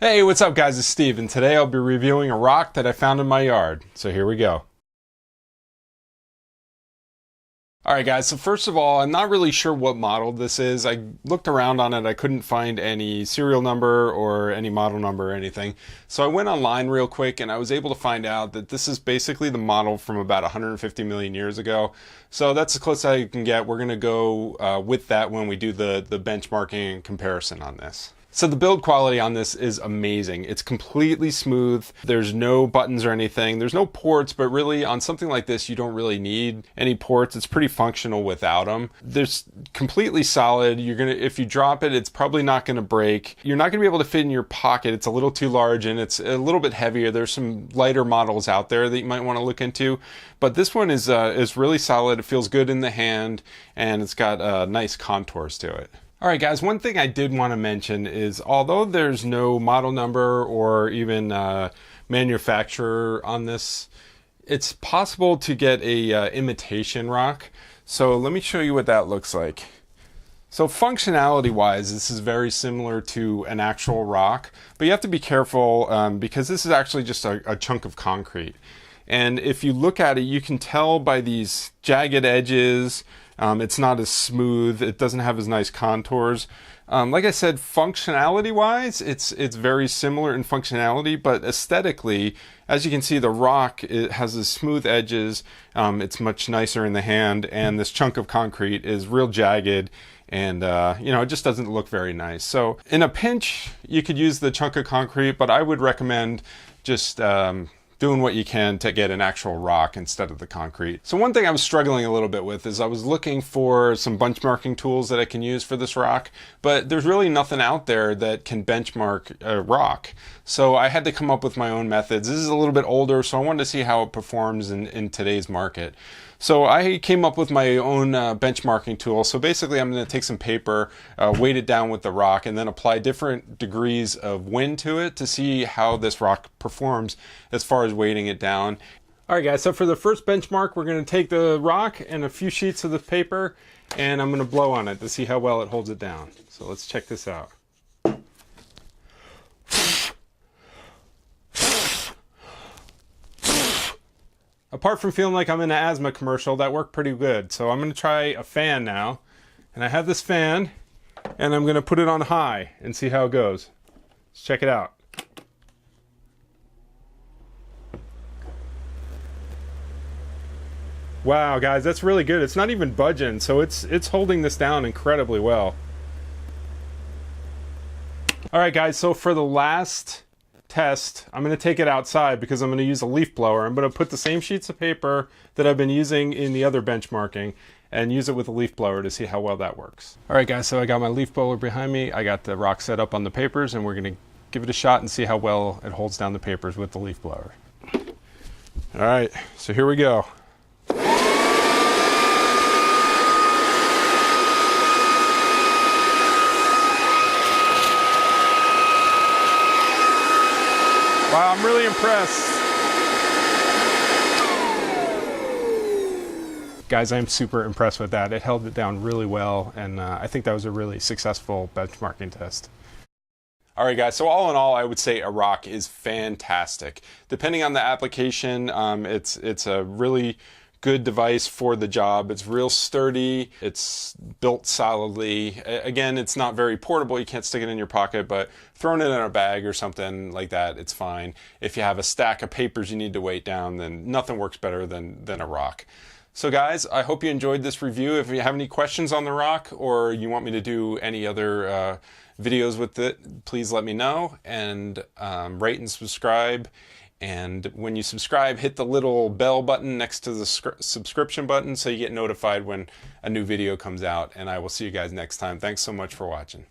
Hey, what's up guys, it's Steve, and today I'll be reviewing a rock that I found in my yard. So here we go. Alright guys, so first of all, I'm not really sure what model this is. I looked around on it, I couldn't find any serial number or any model number or anything. So I went online real quick and I was able to find out that this is basically the model from about 150 million years ago. So that's as close as I can get. We're going to go with that when we do the benchmarking and comparison on this. So the build quality on this is amazing. It's completely smooth. There's no buttons or anything. There's no ports, but really on something like this, you don't really need any ports. It's pretty functional without them. There's completely solid. If you drop it, it's probably not gonna break. You're not gonna be able to fit in your pocket. It's a little too large and it's a little bit heavier. There's some lighter models out there that you might want to look into, but this one is really solid. It feels good in the hand and it's got nice contours to it. Alright guys, one thing I did want to mention is although there's no model number or even manufacturer on this, it's possible to get a imitation rock. So let me show you what that looks like. So functionality wise, this is very similar to an actual rock, but you have to be careful because this is actually just a chunk of concrete. And if you look at it, you can tell by these jagged edges, it's not as smooth, it doesn't have as nice contours. Like I said, functionality wise, it's very similar in functionality, but aesthetically, as you can see, the rock, it has the smooth edges, it's much nicer in the hand, and this chunk of concrete is real jagged, and it just doesn't look very nice. So in a pinch, you could use the chunk of concrete, but I would recommend just doing what you can to get an actual rock instead of the concrete. So one thing I was struggling a little bit with is I was looking for some benchmarking tools that I can use for this rock, but there's really nothing out there that can benchmark a rock. So I had to come up with my own methods. This is a little bit older, so I wanted to see how it performs in today's market. So I came up with my own benchmarking tool. So basically I'm going to take some paper, weight it down with the rock, and then apply different degrees of wind to it to see how this rock performs as far as weighting it down. Alright guys, so for the first benchmark, we're going to take the rock and a few sheets of the paper, and I'm going to blow on it to see how well it holds it down. So let's check this out. Apart from feeling like I'm in an asthma commercial, that worked pretty good. So I'm going to try a fan now. And I have this fan, and I'm going to put it on high and see how it goes. Let's check it out. Wow, guys, that's really good. It's not even budging, so it's holding this down incredibly well. All right, guys, so for the last test, I'm going to take it outside because I'm going to use a leaf blower. I'm going to put the same sheets of paper that I've been using in the other benchmarking and use it with a leaf blower to see how well that works. All right guys, so I got my leaf blower behind me. I got the rock set up on the papers, and we're going to give it a shot and see how well it holds down the papers with the leaf blower. All right, so here we go. Wow, I'm really impressed. Guys, I'm super impressed with that. It held it down really well, and I think that was a really successful benchmarking test. All right, guys, so all in all, I would say a rock is fantastic. Depending on the application, it's a really good device for the job. It's real sturdy. It's built solidly. Again, it's not very portable. You can't stick it in your pocket, but throwing it in a bag or something like that, it's fine. If you have a stack of papers you need to weight down, then nothing works better than a rock. So guys, I hope you enjoyed this review. If you have any questions on the rock or you want me to do any other videos with it, please let me know, and rate and subscribe. And when you subscribe, hit the little bell button next to the subscription button so you get notified when a new video comes out. And I will see you guys next time. Thanks so much for watching.